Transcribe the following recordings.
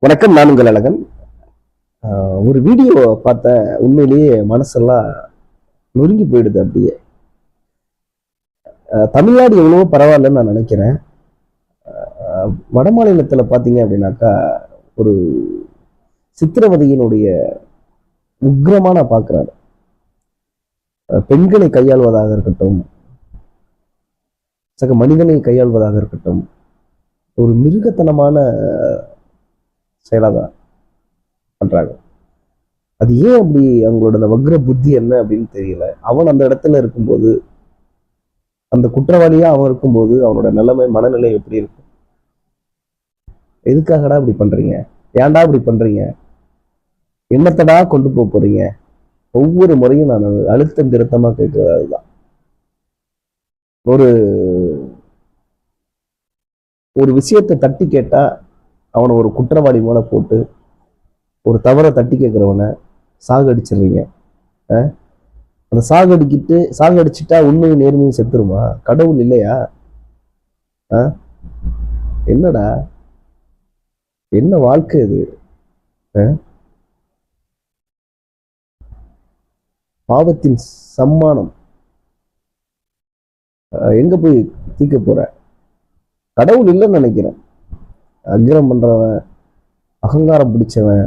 வணக்கம். நான் உங்கள் அழகன். ஒரு வீடியோ பார்த்தேன். உண்மையிலேயே மனசெல்லாம் நொறுங்கி போயிடுது அப்படியே. தமிழ்நாடு எவ்வளவோ பரவாயில்லன்னு நான் நினைக்கிறேன். வட மாநிலத்தில் பார்த்தீங்க அப்படின்னாக்கா ஒரு சித்திரவதையினுடைய உக்கிரமான பார்க்குறாரு. பெண்களை கையாள்வதாக இருக்கட்டும், சக மனிதனை கையாள்வதாக இருக்கட்டும், ஒரு மிருகத்தனமான செயலாக பண்றாங்க. அது ஏன் அப்படி அவங்களோட அந்த வக்ர புத்தி என்ன அப்படின்னு தெரியல. அவன் அந்த இடத்துல இருக்கும்போது, அந்த குற்றவாளியா அவன் இருக்கும்போது அவனோட நிலைமை மனநிலை எப்படி இருக்கும்? எதுக்காகடா இப்படி பண்றீங்க? ஏன்டா இப்படி பண்றீங்க? என்னத்தடா கொண்டு போக போறீங்க? ஒவ்வொரு முறையும் நான் அழுத்தம் திருத்தமா கேட்கிறது அதுதான். ஒரு ஒரு விஷயத்தை தட்டி கேட்டா அவனை ஒரு குற்றவாளி மேல போட்டு, ஒரு தவறை தட்டி கேட்கிறவனை சாகடிச்சிடுறீங்க. அந்த சாகடிச்சுட்டா உண்மையும் நேர்மையும் செத்துருமா? கடவுள் இல்லையா? என்னடா, என்ன வாழ்க்கை இது? பாவத்தின் சம்மானம் எங்க போய் தீக்க போற? கடவுள் இல்லைன்னு நினைக்கிறேன். அக்கிரம் பண்றவன், அகங்காரம் பிடிச்சவன்,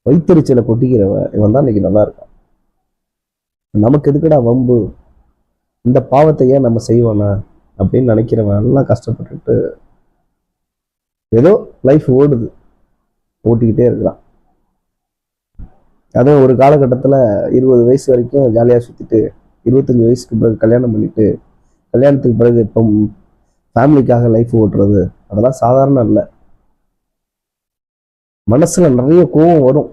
வைத்தறிச்சலை கொட்டிக்கிறவன், இவன் தான் இன்னைக்கு நல்லா இருக்கான். நமக்கு எதுக்குடா வம்பு? இந்த பாவத்தை ஏன் நம்ம செய்வோனா அப்படின்னு நினைக்கிறவன் எல்லாம் கஷ்டப்பட்டுட்டு ஏதோ லைஃப் ஓட்டிக்கிட்டே இருக்கிறான். அதுவும் ஒரு காலகட்டத்தில் 20 வயசு வரைக்கும் ஜாலியாக சுற்றிட்டு 25 வயசுக்கு பிறகு கல்யாணம் பண்ணிட்டு, கல்யாணத்துக்கு பிறகு இப்போ ஃபேமிலிக்காக லைஃப் ஓட்டுறது அதெல்லாம் சாதாரணம் இல்லை. மனசுல நிறைய கோபம் வரும்,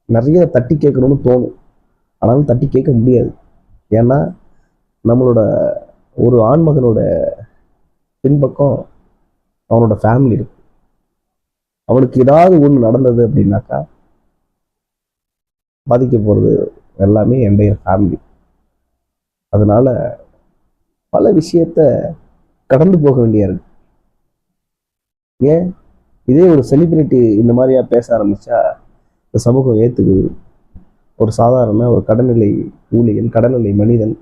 நிறைய தட்டி கேட்கணும்னு தோணும். ஆனாலும் தட்டி கேட்க முடியாது. ஏன்னா நம்மளோட ஒரு ஆண்மகனோட பின்பக்கம் அவனோட ஃபேமிலி இருக்கு. அவனுக்கு ஏதாவது ஒன்று நடந்தது அப்படின்னாக்கா பாதிக்க போறது எல்லாமே என்னுடைய ஃபேமிலி. அதனால பல விஷயத்த கடந்து போக வேண்டியா இருக்கு. ஏன் இதே ஒரு செலிபிரிட்டி இந்த மாதிரியா பேச ஆரம்பிச்சா இந்த சமூகம் ஏத்துக்குது. ஒரு சாதாரண ஒரு கடநிலை ஊழியன், கடநிலை மனிதன்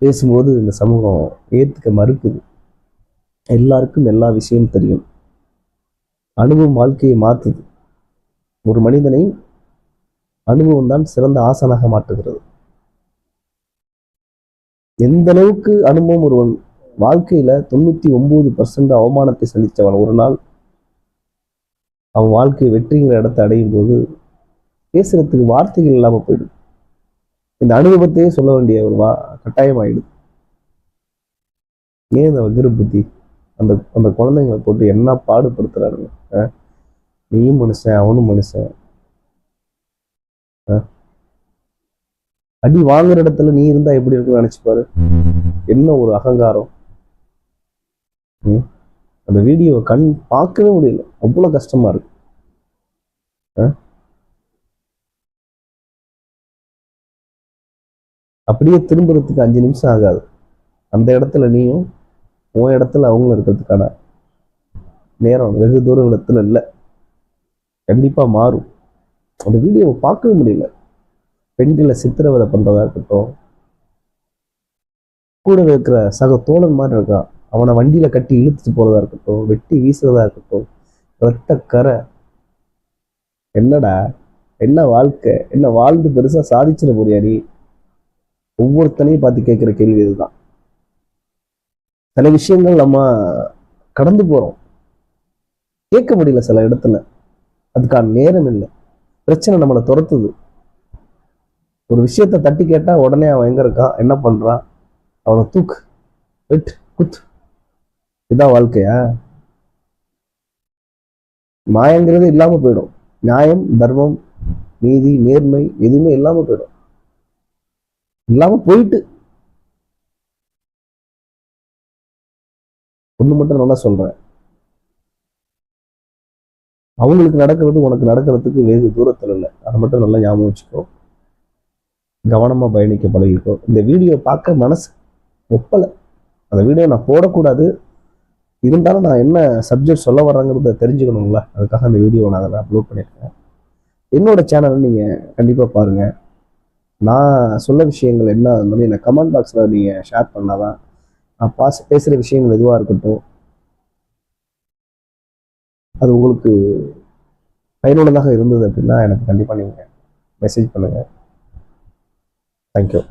பேசும்போது இந்த சமூகம் ஏத்துக்க மறுக்குது. எல்லாருக்கும் எல்லா விஷயமும் தெரியும். அனுபவம் வாழ்க்கையை மாற்றுது. ஒரு மனிதனை அனுபவம் தான் சிறந்த ஆசனாக மாற்றுகிறது. எந்த அளவுக்கு அனுபவம் ஒருவன் வாழ்க்கையில 99% அவமானத்தை சந்தித்தவன் ஒரு நாள் அவன் வாழ்க்கை வெற்றிங்கிற இடத்தை அடையும் போது பேசுறதுக்கு வார்த்தைகள் இல்லாம போயிடும். இந்த அனுபவத்தையே சொல்ல வேண்டிய ஒரு கட்டாயமாயிடுது. ஏன் இந்த வக்ர புத்தி? அந்த அந்த குழந்தைங்களை போட்டு என்ன பாடுபடுத்துறாருங்க. நீயும் மனுஷன், அவனும் மனுஷன். அடி வாங்குற இடத்துல நீ இருந்தா எப்படி இருக்குன்னு நினைச்சுப்பாரு. என்ன ஒரு அகங்காரம். அந்த வீடியோ பார்க்கவே முடியல, அவ்வளவு கஷ்டமா இருக்கு. அப்படியே திரும்புறதுக்கு 5 நிமிஷம் ஆகாது. அந்த இடத்துல நீயும் உன் இடத்துல அவங்களும் இருக்கிறதுக்கான நேரம் வெகு தூரத்துல இல்லை. கண்டிப்பா மாறும். அந்த வீடியோவை பார்க்கவே முடியல. பெண்களை சித்திரவதை பண்றதா இருக்கட்டும், கூட இருக்கிற சக தோழன் மாதிரி இருக்கான், அவனை வண்டியில கட்டி இழுத்துட்டு போறதா இருக்கட்டும், வெட்டி வீசுறதா இருக்கட்டும், ரத்த கரை. என்னடா, என்ன வாழ்க்கை? என்ன வாழ்ந்து பெருசா சாதிச்சிட போறியா நீ? ஒவ்வொருத்தனையும் பார்த்து கேட்கிற கேள்வி இதுதான். சில விஷயங்கள் நம்ம கடந்து போறோம், கேட்க முடியல சில இடத்துல. அதுக்கான நேரம் இல்லை. பிரச்சனை நம்மளை துரத்துது. ஒரு விஷயத்த தட்டி கேட்டா உடனே அவன் எங்க இருக்கான், என்ன பண்றான், அவனை தூக்கு, வெட்டு, குத்து. இதான் வாழ்க்கையா? மாயங்கிறது இல்லாம போயிடும். நியாயம், தர்மம், நீதி, நேர்மை எதுவுமே இல்லாம போயிடும். இல்லாம போயிட்டு ஒண்ணு மட்டும் நல்லா சொல்றேன், அவங்களுக்கு நடக்கிறது உனக்கு நடக்கிறதுக்கு வெகு தூரத்துல இல்லை. அதை மட்டும் நல்லா ஞாபகம் வச்சுக்கோ. கவனமா பயணிக்க பழகிக்கோ. இந்த வீடியோ பார்க்க மனசு ஒப்பலை. அந்த வீடியோ நான் போடக்கூடாது, இருந்தாலும் நான் என்ன சப்ஜெக்ட் சொல்ல வர்றேங்கிறத தெரிஞ்சுக்கணுங்களா, அதுக்காக அந்த வீடியோவை நான் அதில் அப்லோட் பண்ணியிருக்கேன். என்னோட சேனலை நீங்கள் கண்டிப்பாக பாருங்கள். நான் சொல்ல விஷயங்கள் என்ன இருந்தாலும் எனக்கு கமெண்ட் பாக்ஸில் நீங்கள் ஷேர் பண்ணாதான் நான் பேசுகிற விஷயங்கள் எதுவாக இருக்கட்டும் அது உங்களுக்கு பயனுள்ளதாக இருந்தது அப்படின்னா எனக்கு கண்டிப்பாக நீங்கள் மெசேஜ் பண்ணுங்கள். தேங்க்யூ.